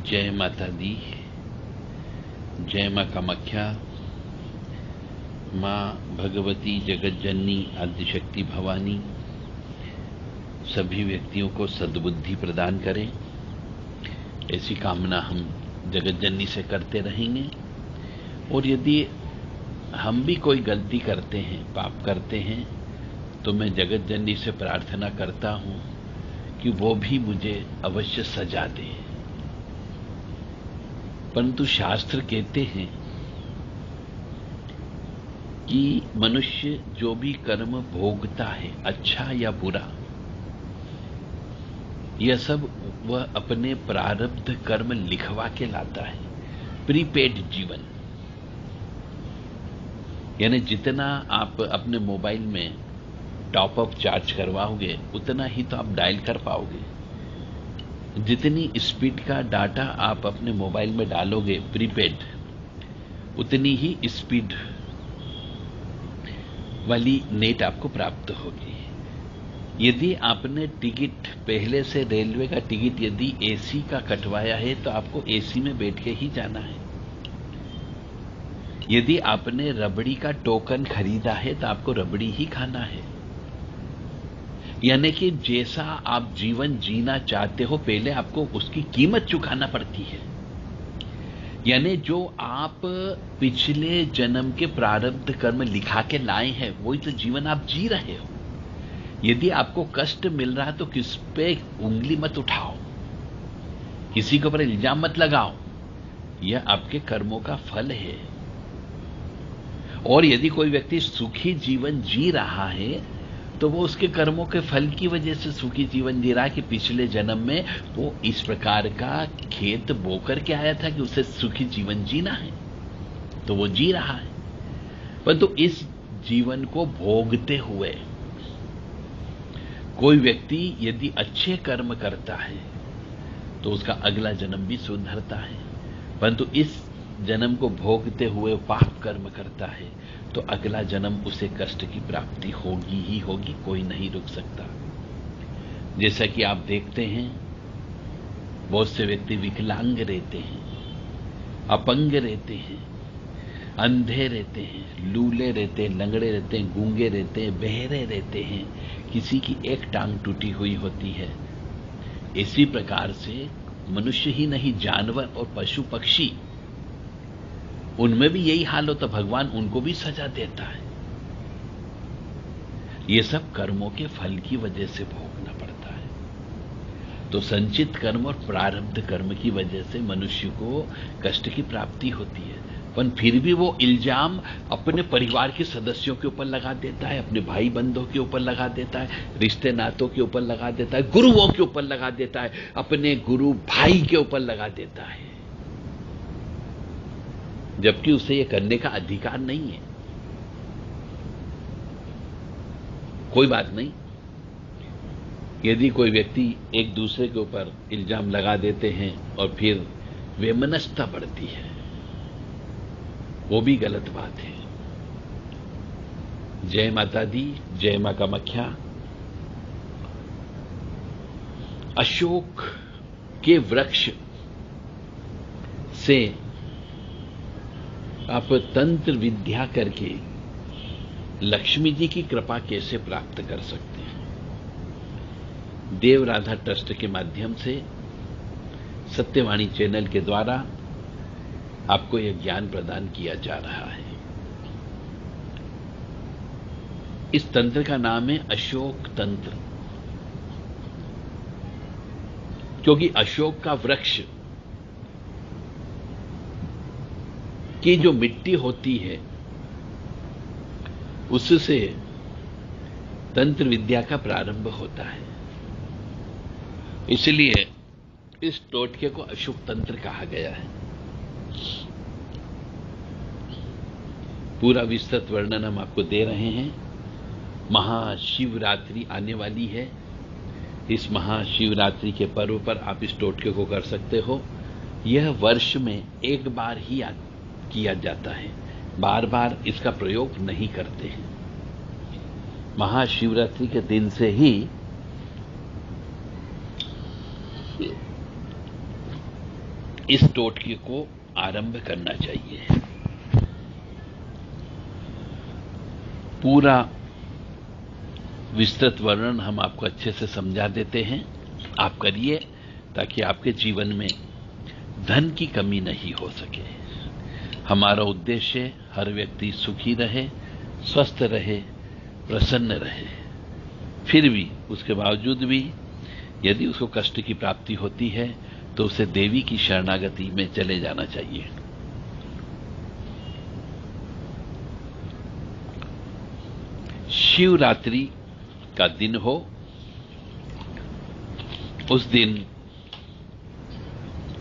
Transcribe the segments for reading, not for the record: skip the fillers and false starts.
जय माता दी, जय मां कामाख्या, मां भगवती जगज्जननी आदिशक्ति भवानी सभी व्यक्तियों को सद्बुद्धि प्रदान करें। ऐसी कामना हम जगज्जननी से करते रहेंगे। और यदि हम भी कोई गलती करते हैं, पाप करते हैं, तो मैं जगज्जननी से प्रार्थना करता हूं कि वो भी मुझे अवश्य सजा दे। परंतु शास्त्र कहते हैं कि मनुष्य जो भी कर्म भोगता है, अच्छा या बुरा, यह सब वह अपने प्रारब्ध कर्म लिखवा के लाता है। प्रीपेड जीवन, यानी जितना आप अपने मोबाइल में टॉप अप चार्ज करवाओगे उतना ही तो आप डायल कर पाओगे। जितनी स्पीड का डाटा आप अपने मोबाइल में डालोगे प्रीपेड, उतनी ही स्पीड वाली नेट आपको प्राप्त होगी। यदि आपने टिकट पहले से, रेलवे का टिकट यदि एसी का कटवाया है तो आपको एसी में बैठ के ही जाना है। यदि आपने रबड़ी का टोकन खरीदा है तो आपको रबड़ी ही खाना है। यानी कि जैसा आप जीवन जीना चाहते हो, पहले आपको उसकी कीमत चुकाना पड़ती है। यानी जो आप पिछले जन्म के प्रारब्ध कर्म लिखा के लाए हैं, वही तो जीवन आप जी रहे हो। यदि आपको कष्ट मिल रहा है तो किस पे उंगली मत उठाओ, किसी के ऊपर इल्जाम मत लगाओ। यह आपके कर्मों का फल है। और यदि कोई व्यक्ति सुखी जीवन जी रहा है तो वो उसके कर्मों के फल की वजह से सुखी जीवन जी रहा है कि पिछले जन्म में वो इस प्रकार का खेत बोकर के आया था कि उसे सुखी जीवन जीना है, तो वो जी रहा है। परंतु इस जीवन को भोगते हुए कोई व्यक्ति यदि अच्छे कर्म करता है तो उसका अगला जन्म भी सुधरता है। परंतु इस जन्म को भोगते हुए पाप कर्म करता है तो अगला जन्म उसे कष्ट की प्राप्ति होगी ही होगी, कोई नहीं रुक सकता। जैसा कि आप देखते हैं, बहुत से व्यक्ति विकलांग रहते हैं, अपंग रहते हैं, अंधे रहते हैं, लूले रहते हैं, लंगड़े रहते हैं, गूंगे रहते हैं, बहरे रहते हैं, किसी की एक टांग टूटी हुई होती है। इसी प्रकार से मनुष्य ही नहीं, जानवर और पशु पक्षी, उनमें भी यही हाल हो तो भगवान उनको भी सजा देता है। ये सब कर्मों के फल की वजह से भोगना पड़ता है। तो संचित कर्म और प्रारब्ध कर्म की वजह से मनुष्य को कष्ट की प्राप्ति होती है। पर फिर भी वो इल्जाम अपने परिवार के सदस्यों के ऊपर लगा देता है, अपने भाई बंधुओं के ऊपर लगा देता है, रिश्ते नातों के ऊपर लगा देता है, गुरुओं के ऊपर लगा देता है, अपने गुरु भाई के ऊपर लगा देता है, जबकि उसे यह करने का अधिकार नहीं है। कोई बात नहीं, यदि कोई व्यक्ति एक दूसरे के ऊपर इल्जाम लगा देते हैं और फिर वैमनस्यता बढ़ती है, वो भी गलत बात है। जय माता दी, जय मां कामाख्या। अशोक के वृक्ष से आप तंत्र विद्या करके लक्ष्मी जी की कृपा कैसे प्राप्त कर सकते हैं? देव राधा ट्रस्ट के माध्यम से, सत्यवाणी चैनल के द्वारा आपको यह ज्ञान प्रदान किया जा रहा है। इस तंत्र का नाम है अशोक तंत्र, क्योंकि अशोक का वृक्ष की जो मिट्टी होती है उससे तंत्र विद्या का प्रारंभ होता है। इसलिए इस टोटके को अशोक तंत्र कहा गया है। पूरा विस्तृत वर्णन हम आपको दे रहे हैं। महाशिवरात्रि आने वाली है। इस महाशिवरात्रि के पर्व पर आप इस टोटके को कर सकते हो। यह वर्ष में एक बार ही किया जाता है, बार बार इसका प्रयोग नहीं करते हैं। महाशिवरात्रि के दिन से ही इस टोटके को आरंभ करना चाहिए। पूरा विस्तृत वर्णन हम आपको अच्छे से समझा देते हैं, आप करिए ताकि आपके जीवन में धन की कमी नहीं हो सके। हमारा उद्देश्य हर व्यक्ति सुखी रहे, स्वस्थ रहे, प्रसन्न रहे। फिर भी उसके बावजूद भी यदि उसको कष्ट की प्राप्ति होती है तो उसे देवी की शरणागति में चले जाना चाहिए। शिवरात्रि का दिन हो, उस दिन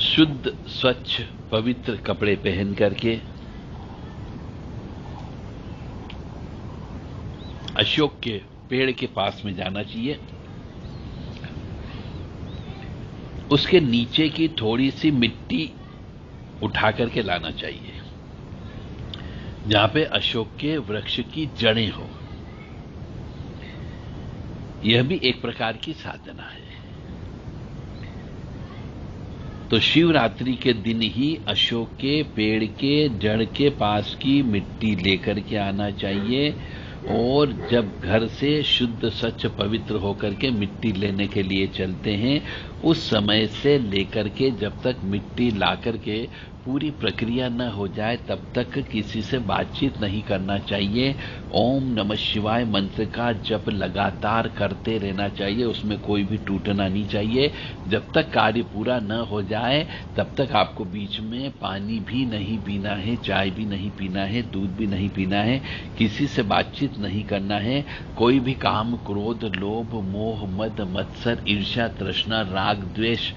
शुद्ध स्वच्छ पवित्र कपड़े पहन करके अशोक के पेड़ के पास में जाना चाहिए। उसके नीचे की थोड़ी सी मिट्टी उठा करके लाना चाहिए जहां पे अशोक के वृक्ष की जड़ें हो। यह भी एक प्रकार की साधना है। तो शिवरात्रि के दिन ही अशोक के पेड़ के जड़ के पास की मिट्टी लेकर के आना चाहिए, और जब घर से शुद्ध स्वच्छ पवित्र होकर के मिट्टी लेने के लिए चलते हैं, उस समय से लेकर के जब तक मिट्टी ला करके पूरी प्रक्रिया न हो जाए तब तक किसी से बातचीत नहीं करना चाहिए। ओम नमः शिवाय मंत्र का जप लगातार करते रहना चाहिए, उसमें कोई भी टूटना नहीं चाहिए। जब तक कार्य पूरा न हो जाए तब तक आपको बीच में पानी भी नहीं पीना है, चाय भी नहीं पीना है, दूध भी नहीं पीना है, किसी से बातचीत नहीं करना है। कोई भी काम, क्रोध, लोभ, मोह, मद, मत्सर, ईर्ष्या, तृष्णा, राग, द्वेष,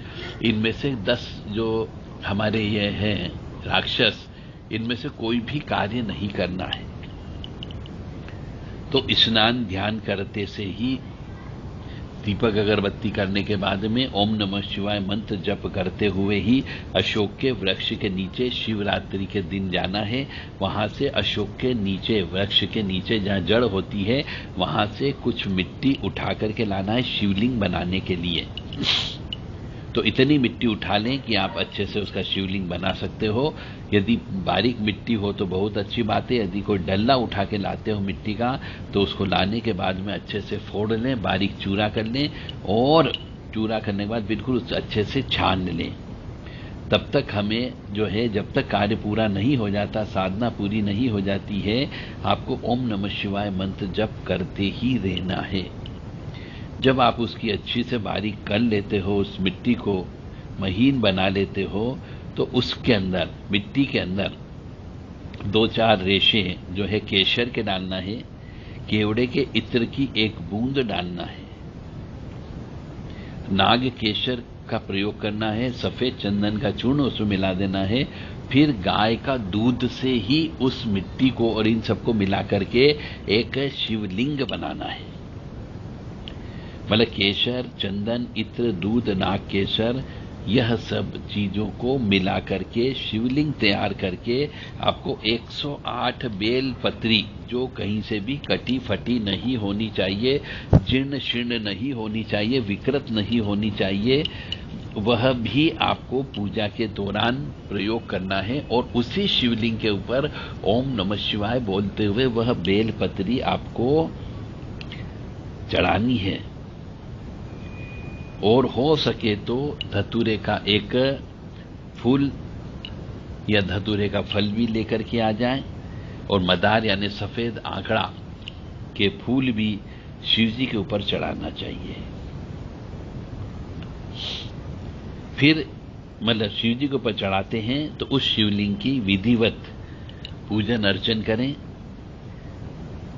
इनमें से 10 जो हमारे ये हैं राक्षस, इनमें से कोई भी कार्य नहीं करना है। तो स्नान ध्यान करते से ही, दीपक अगरबत्ती करने के बाद में ओम नमः शिवाय मंत्र जप करते हुए ही अशोक के वृक्ष के नीचे शिवरात्रि के दिन जाना है। वहां से अशोक के नीचे, वृक्ष के नीचे जहां जड़ होती है, वहां से कुछ मिट्टी उठा करके लाना है शिवलिंग बनाने के लिए। तो इतनी मिट्टी उठा लें कि आप अच्छे से उसका शिवलिंग बना सकते हो। यदि बारीक मिट्टी हो तो बहुत अच्छी बात है। यदि कोई डल्ला उठा के लाते हो मिट्टी का, तो उसको लाने के बाद में अच्छे से फोड़ लें, बारीक चूरा कर लें, और चूरा करने के बाद बिल्कुल उसे अच्छे से छान लें। तब तक हमें जो है, जब तक कार्य पूरा नहीं हो जाता, साधना पूरी नहीं हो जाती है, आपको ओम नमः शिवाय मंत्र जप करते ही रहना है। जब आप उसकी अच्छी से बारीक कर लेते हो, उस मिट्टी को महीन बना लेते हो, तो उसके अंदर, मिट्टी के अंदर 2-4 रेशे जो है केसर के डालना है, केवड़े के इत्र की 1 बूंद डालना है, नाग केसर का प्रयोग करना है, सफेद चंदन का चूर्ण उसमें मिला देना है, फिर गाय का दूध से ही उस मिट्टी को और इन सबको मिला करके एक शिवलिंग बनाना है। मतलब केसर, चंदन, इत्र, दूध, नाग केसर, यह सब चीजों को मिला करके शिवलिंग तैयार करके आपको 108 बेल पत्री, जो कहीं से भी कटी फटी नहीं होनी चाहिए, जीर्ण शीर्ण नहीं होनी चाहिए, विकृत नहीं होनी चाहिए, वह भी आपको पूजा के दौरान प्रयोग करना है। और उसी शिवलिंग के ऊपर ओम नमः शिवाय बोलते हुए वह बेल पत्री आपको चढ़ानी है। और हो सके तो धतूरे का एक फूल या धतूरे का फल भी लेकर के आ जाएं, और मदार यानी सफेद आंकड़ा के फूल भी शिव जी के ऊपर चढ़ाना चाहिए। फिर मतलब शिव जी के ऊपर चढ़ाते हैं तो उस शिवलिंग की विधिवत पूजन अर्चन करें।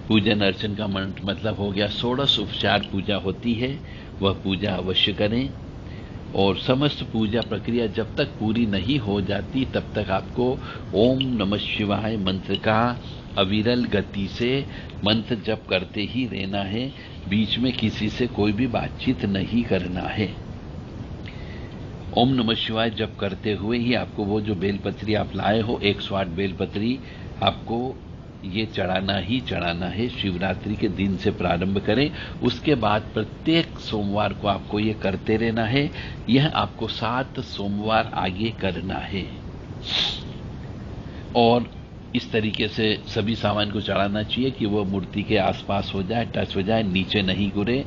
पूजन अर्चन का मतलब हो गया 16 उपचार पूजा होती है, वह पूजा अवश्य करें। और समस्त पूजा प्रक्रिया जब तक पूरी नहीं हो जाती तब तक आपको ओम नमः शिवाय मंत्र का अविरल गति से मंत्र जप करते ही रहना है। बीच में किसी से कोई भी बातचीत नहीं करना है। ओम नमः शिवाय जप करते हुए ही आपको वो जो बेलपत्री आप लाए हो, 108 बेलपत्री, आपको ये चढ़ाना ही चढ़ाना है। शिवरात्रि के दिन से प्रारंभ करें, उसके बाद प्रत्येक सोमवार को आपको ये करते रहना है। यह आपको 7 सोमवार आगे करना है और इस तरीके से सभी सामान को चढ़ाना चाहिए कि वो मूर्ति के आसपास हो जाए, टच हो जाए, नीचे नहीं गिरे।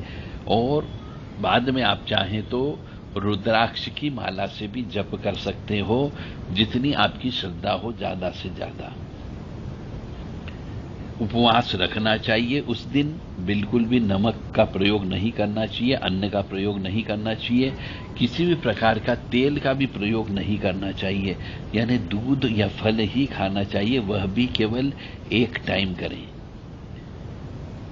और बाद में आप चाहें तो रुद्राक्ष की माला से भी जप कर सकते हो, जितनी आपकी श्रद्धा हो, ज्यादा से ज्यादा। उपवास रखना चाहिए उस दिन, बिल्कुल भी नमक का प्रयोग नहीं करना चाहिए, अन्न का प्रयोग नहीं करना चाहिए, किसी भी प्रकार का तेल का भी प्रयोग नहीं करना चाहिए, यानी दूध या फल ही खाना चाहिए, वह भी केवल एक टाइम करें।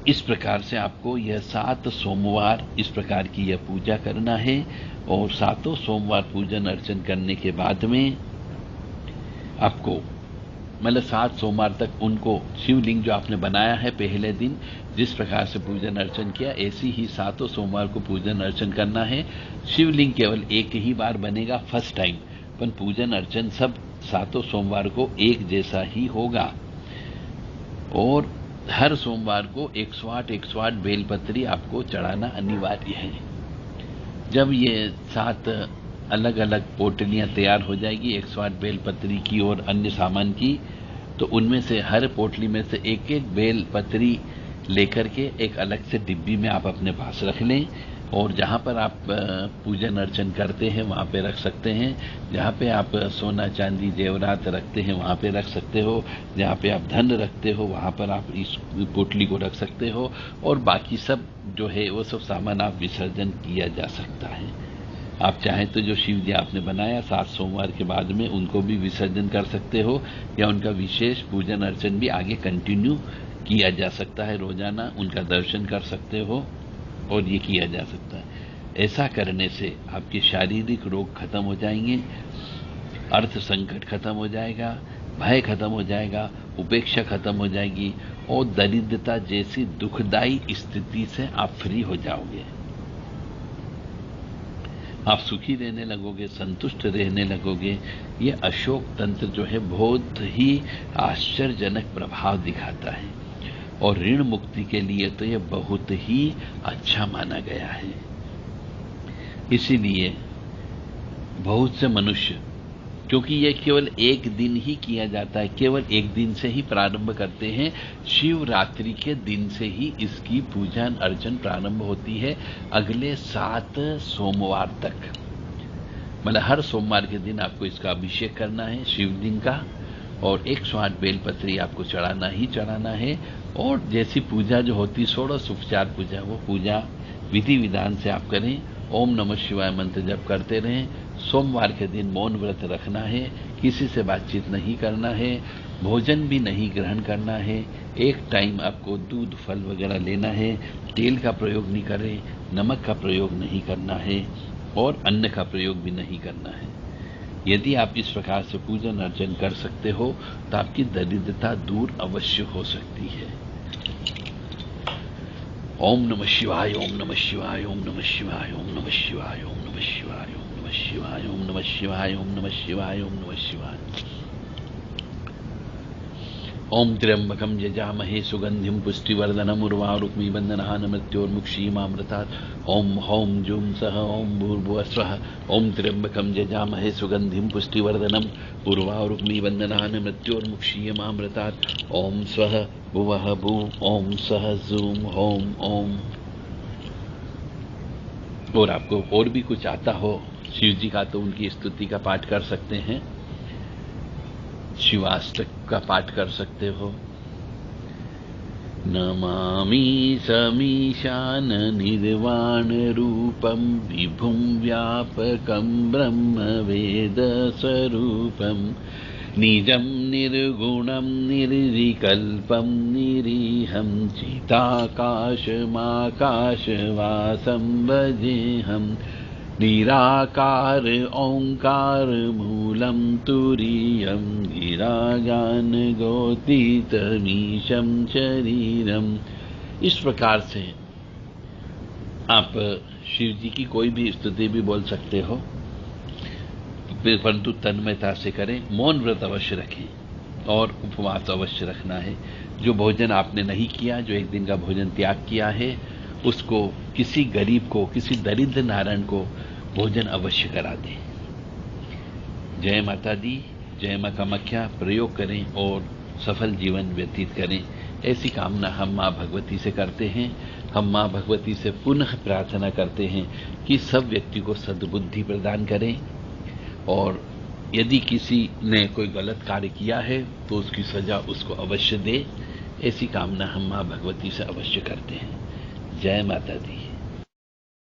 इस प्रकार से आपको यह 7 सोमवार इस प्रकार की यह पूजा करना है। और 7 सोमवार पूजन अर्चन करने के बाद में आपको मतलब 7 सोमवार तक उनको शिवलिंग जो आपने बनाया है पहले दिन जिस प्रकार से पूजन अर्चन किया, ऐसी ही 7 सोमवार को पूजन अर्चन करना है। शिवलिंग केवल एक ही बार बनेगा फर्स्ट टाइम, पर पूजन अर्चन सब 7 सोमवार को एक जैसा ही होगा। और हर सोमवार को 108 बेलपत्री आपको चढ़ाना अनिवार्य है। जब ये 7 अलग अलग पोटलियां तैयार हो जाएगी 108 बेलपत्री की और अन्य सामान की, तो उनमें से हर पोटली में से एक एक बेलपत्री लेकर के एक अलग से डिब्बी में आप अपने पास रख लें। और जहां पर आप पूजन अर्चन करते हैं वहां पे रख सकते हैं, जहां पे आप सोना चांदी जेवरात रखते हैं वहां पे रख सकते हो, जहां पे आप धन रखते हो वहां पर आप इस पोटली को रख सकते हो। और बाकी सब जो है वो सब सामान आप विसर्जन किया जा सकता है। आप चाहें तो जो शिव जी आपने बनाया 7 सोमवार के बाद में उनको भी विसर्जन कर सकते हो, या उनका विशेष पूजन अर्चन भी आगे कंटिन्यू किया जा सकता है, रोजाना उनका दर्शन कर सकते हो और ये किया जा सकता है। ऐसा करने से आपके शारीरिक रोग खत्म हो जाएंगे, अर्थ संकट खत्म हो जाएगा, भय खत्म हो जाएगा, उपेक्षा खत्म हो जाएगी और दरिद्रता जैसी दुखदाई स्थिति से आप फ्री हो जाओगे। आप सुखी रहने लगोगे, संतुष्ट रहने लगोगे। ये अशोक तंत्र जो है बहुत ही आश्चर्यजनक प्रभाव दिखाता है और ऋण मुक्ति के लिए तो यह बहुत ही अच्छा माना गया है। इसीलिए बहुत से मनुष्य, क्योंकि यह केवल एक दिन ही किया जाता है, केवल एक दिन से ही प्रारंभ करते हैं, शिवरात्रि के दिन से ही इसकी पूजन अर्चन प्रारंभ होती है अगले 7 सोमवार तक। मतलब हर सोमवार के दिन आपको इसका अभिषेक करना है शिवलिंग का और 108 बेलपत्री आपको चढ़ाना ही चढ़ाना है। और जैसी पूजा जो होती 16 उपचार पूजा, वो पूजा विधि विधान से आप करें। ओम नमः शिवाय मंत्र जप करते रहें। सोमवार के दिन मौन व्रत रखना है, किसी से बातचीत नहीं करना है, भोजन भी नहीं ग्रहण करना है, एक टाइम आपको दूध फल वगैरह लेना है, तेल का प्रयोग नहीं करें, नमक का प्रयोग नहीं करना है और अन्न का प्रयोग भी नहीं करना है। यदि आप इस प्रकार से पूजन अर्चन कर सकते हो तो आपकी दरिद्रता दूर अवश्य हो सकती है। ओम नमः शिवाय, ओम नमः शिवाय, ओम नमः शिवाय, ओम नमः शिवाय, ओम नमः शिवाय, ओम नमः शिवाय, ओम नमः शिवाय, ओम नमः शिवाय, ओम नमः शिवाय। ओम त्र्यंबकं यजामहे सुगंधिं पुष्टिवर्धनम् उर्वारुक्मिः बन्धनान् मृत्योर्मुक्षीमामृतात्। ओम हौं जूं सः ओम भूर्भुवः स्वः। ओम त्र्यंबकं यजामहे सुगंधिं पुष्टिवर्धनम् उर्वारुक्मिः बन्धनान् मृत्योर्मुक्षीमामृतात्। ओम स्वः भुवः भुः ओम सः जूं हौं ओम। और आपको और भी कुछ आता हो शिव जी का तो उनकी स्तुति का पाठ कर सकते हैं, शिवाष्टक का पाठ कर सकते हो। नमामि समीशान निर्वाण रूपम विभुं व्यापकं ब्रह्म वेद स्वरूपम निजं निर्गुणं निर्विकल्पं निरीहं चिदाकाशमाकाशवासं भजेऽहम्। निराकार ओंकार मूलम तुरीयम गिरागान गोतीतमीशम शरीरम। इस प्रकार से आप शिव जी की कोई भी स्तुति भी बोल सकते हो, परंतु तन्मयता से करें। मौन व्रत अवश्य रखें और उपवास अवश्य रखना है। जो भोजन आपने नहीं किया, जो एक दिन का भोजन त्याग किया है, उसको किसी गरीब को, किसी दरिद्र नारायण को भोजन अवश्य करा दें। जय माता दी, जय मां कामाख्या। प्रयोग करें और सफल जीवन व्यतीत करें, ऐसी कामना हम मां भगवती से करते हैं। हम मां भगवती से पुनः प्रार्थना करते हैं कि सब व्यक्ति को सद्बुद्धि प्रदान करें, और यदि किसी ने कोई गलत कार्य किया है तो उसकी सजा उसको अवश्य दे। ऐसी कामना हम मां भगवती से अवश्य करते हैं। जय माता दी।